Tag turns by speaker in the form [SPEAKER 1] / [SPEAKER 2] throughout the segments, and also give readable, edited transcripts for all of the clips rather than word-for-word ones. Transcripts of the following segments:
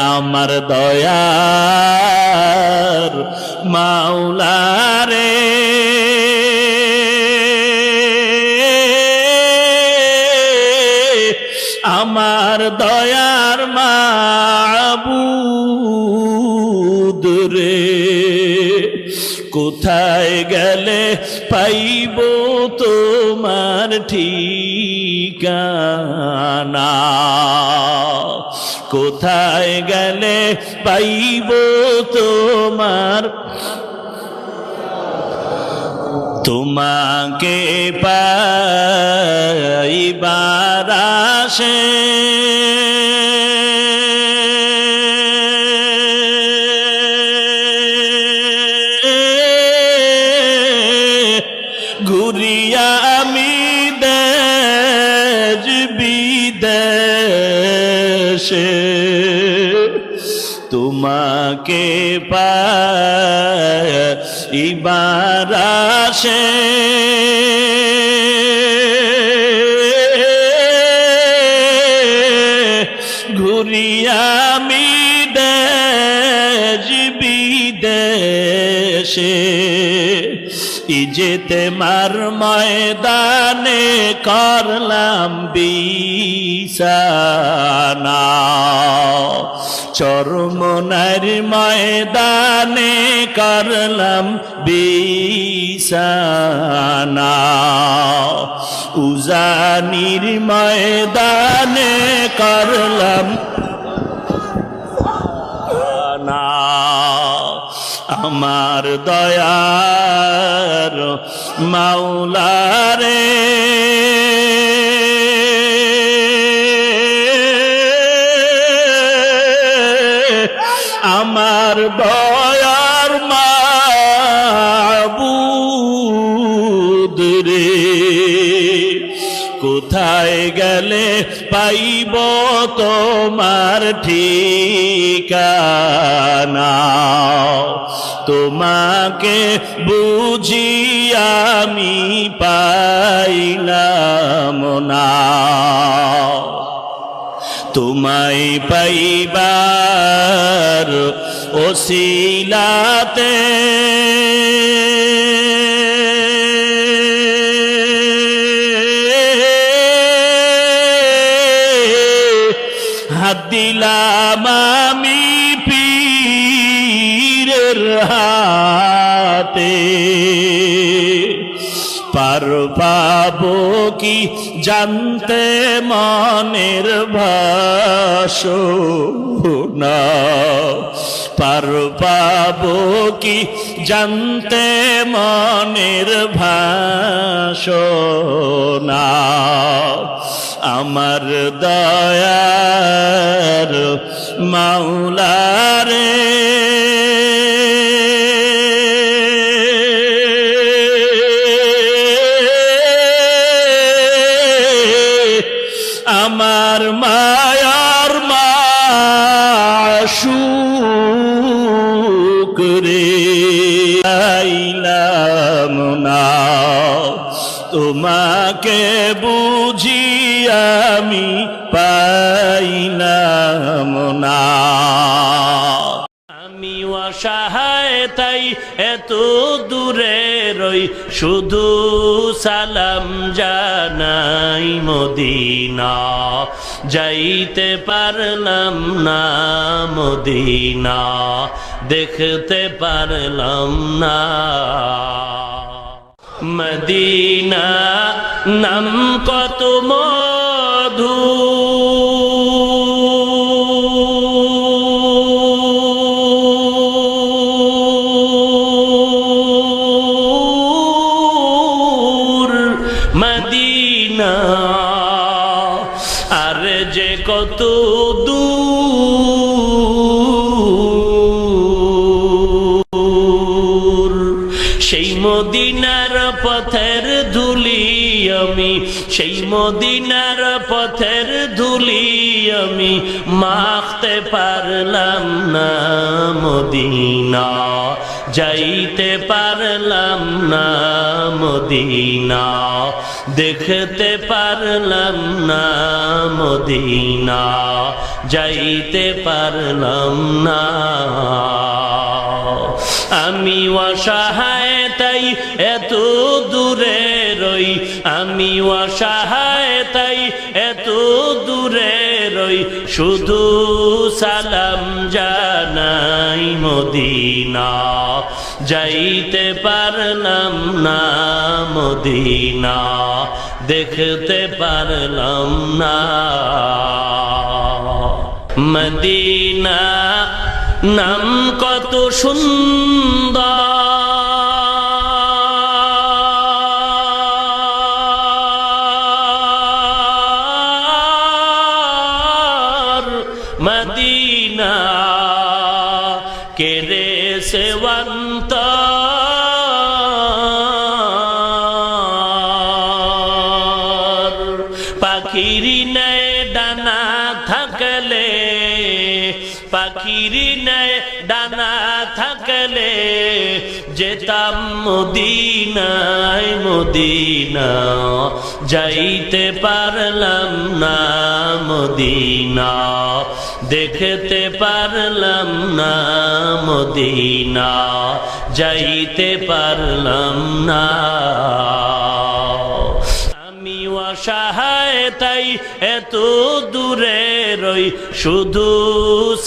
[SPEAKER 1] আমার দয়ার মাওলা রে আমার দয়ার মাবুদ রে কোথায় গেলে পাইব তোমার ঠিকানা কোথায় গেলে পাইব তোমার তোমাকে পাইবার আশে ঘুরিয়া আমি দেশ বিদেশে তোমাকে পাইবার আশে ঘুরিয়া আমি দেশ বিদেশে ইজতেমার ময়দানে করলাম বিছানা চরমনার ময়দানে করলাম বিছানা উজানির ময়দানে করলাম না আমার দয়ার মাওলা রে আমার দয়ার মাবুদ রে কোথায় গেলে পাইব তোমার ঠিকানা তোমাকে বুঝি আমি পাইলাম না তোমায় পাইবার ওসিলাতে হাত দিলাম আমি পীরের হাতে পার পাবো কি জানতে মনের ভাষণা পার পাবো কি জানতে মনের ভাষণা আমার দয়ার মাওলা রে আমার মায়ার মাশূক রে আইলাম না তোমাকে বুঝি আমি পাইলাম না আমি অসহায় তাই এত দূরে রই শুধু সালাম জানাই মদিনা যাইতে পারলাম না মদিনা দেখতে পারলাম না মদিনা নাম কত মধু মদিনা আর যে কত দূর সেই মদিনার পথের ধুলি আমি সেই মদিনার পথের ধুলি আমি মাখতে পারলাম না মদিনা, যাইতে পারলাম না মদিনা, দেখতে পারলাম না মদিনা, যাইতে পারলাম না। আমি অসহায় তাই এত দূরে রই, আমি অসহায় তাই এত দূরে রই, শুধু সালাম জানাই মদিনা, যাইতে পারলাম না মদিনা, দেখতে পারলাম না। মদিনা নাম কত সুন্দর, মদিনা কেরে সেবন্ত, পাখিরি নেয় ডানা থাকলে, পাখিরি নেয় ডানা থাকলে, যেতাম মদিনায় মদিনা, যাইতে পারলাম না মদিনা, দেখতে পারলাম না মদিনা, যাইতে পারলাম না। আমি অসহায় তাই এত দূরে রই, শুধু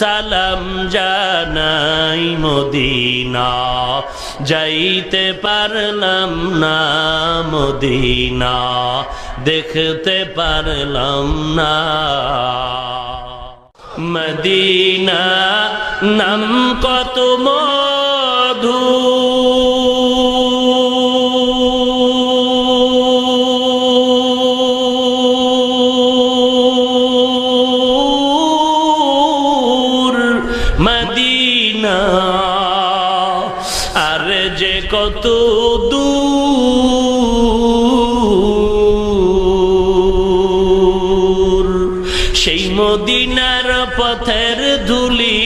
[SPEAKER 1] সালাম জানাই মদিনা, যাইতে পারলাম না মদিনা, দেখতে পারলাম না। মদিনা নাম কত মধু, মদিনা আর যে কত দূর, সেই মদিনার পথের ধুলি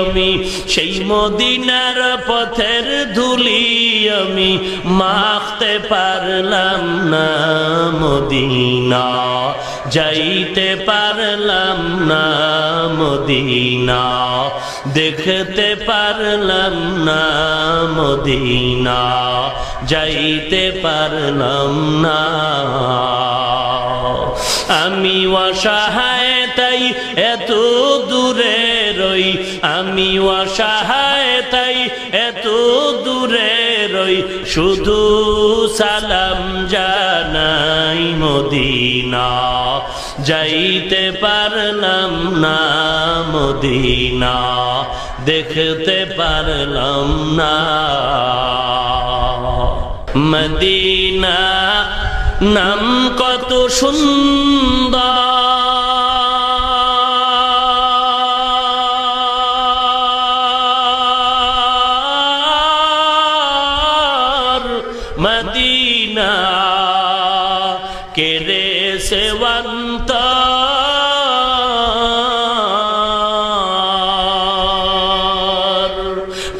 [SPEAKER 1] আমি, সেই মদিনার পথের ধুলি আমি মাখতে পারলাম না মদিনা, যাইতে পারলাম না মদিনা, দেখতে পারলাম না মদিনা, যাইতে পারলাম না। আমি অসহায় তাই এত দূরে রই, আমি অসহায় তাই এত দূরে রই, শুধু সালাম জানাই মদিনা, যাইতে পারলাম না মদিনা, দেখতে পারলাম না। মদিনা নাম কত সুন্দর, মদিনা কেরে সেবন্ত,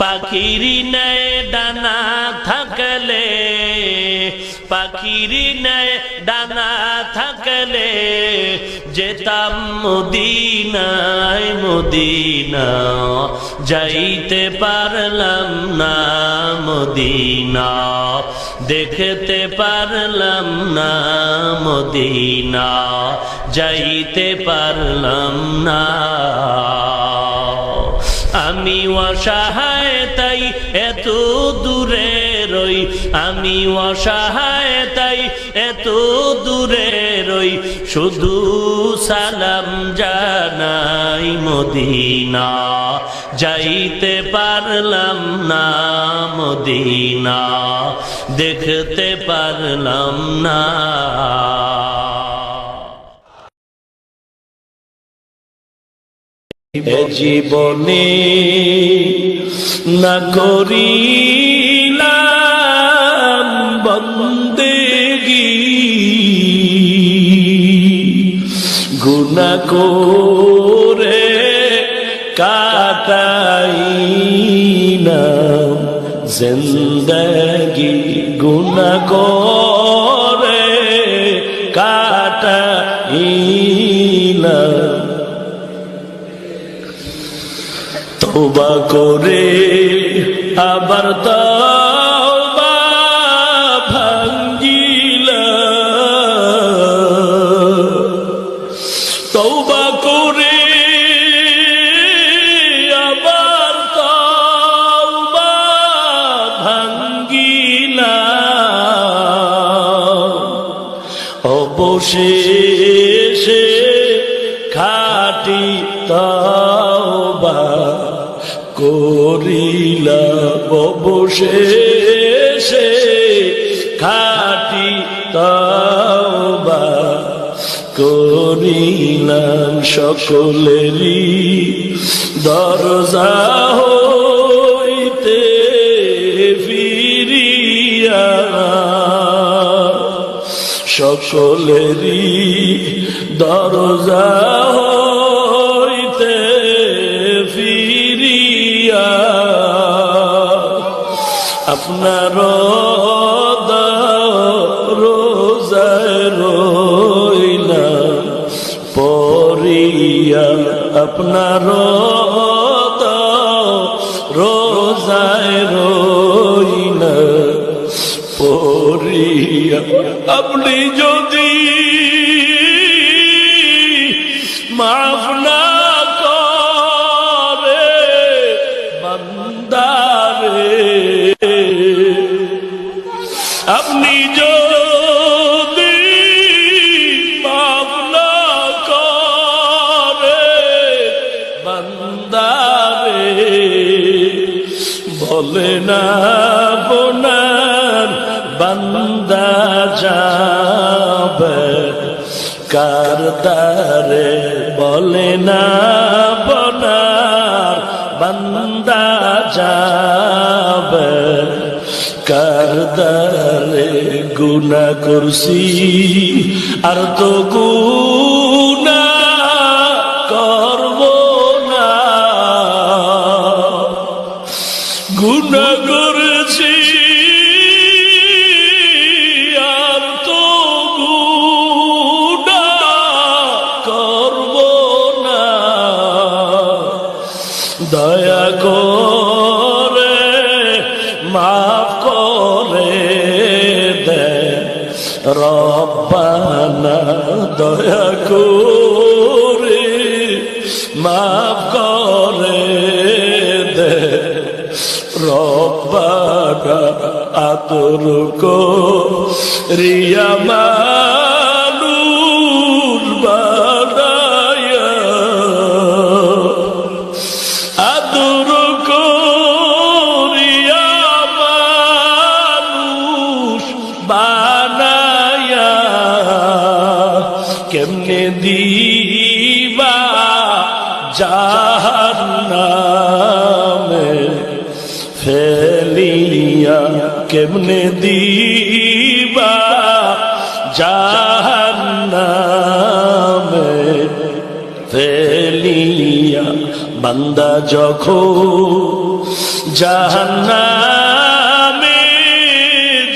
[SPEAKER 1] পাখিরি নেয় ডানা থাকলে, পাখিরি নেয় ডানা থাকলে, যেতাম মদিনায় মদিনা, যাইতে পারলাম না মদিনা, দেখতে পারলাম না মদিনা, যাইতে পারলাম না। আমি অসহায় তাই এত দূরে রই, আমি অসহায় তাই এত দূরে রই, শুধু সালাম জানাই মদিনা, যাইতে পারলাম না মদিনা, দেখতে পারলাম না। এ জীবনে না করিলাম বন্দেগী, গুনাহ কাটাইলাম জিন্দগি গুনাহ করে কাটাইলাম তওবা করে আবার তওবা ভাঙ্গিলাম তওবা করে আবার তওবা ভাঙ্গিলাম অবশেষে খাঁটি তওবা করিলাম অবশেষে খাঁটি তওবা করিলাম সকলেরই দরজা হইতে ফিরিয়া সকলেরই দরজা হইতে ফিরিয়া আপনার রোজায় রইলাম পড়িয়া আপনার রোজায় রইলাম পড়িয়া আপনি যদি মাফ না করে বান্দারে আপনি যদি মাফ না করে বান্দারে বলে না বোনার বান্দা যাবে কার দ্বারে বলে না বোনার বান্দা যাবে কার দ্বারে গুনাহ করছি আর তো গুনাহ করব না গুনাহ করেছি আর তো গুনাহ করব না দয়া করে মাফ করে দে রব্বানা দয়া করে মাফ করে দে রব্বানা আতর কো রিয়া মানুষ বানায়া আতর করিয়া মানুষ বানায়া কেমনে দিবা জাহান্নামে ফেলিয়া কেমনে দিবা জাহান্নামে ফেলিয়া বান্দা যখন জাহান্নামে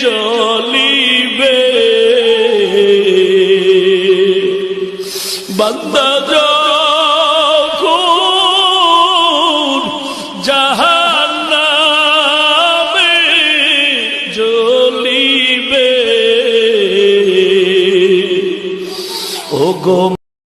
[SPEAKER 1] জ্বলিবে বান্দা যখন জাহান্নামে জ্বলিবে ও গো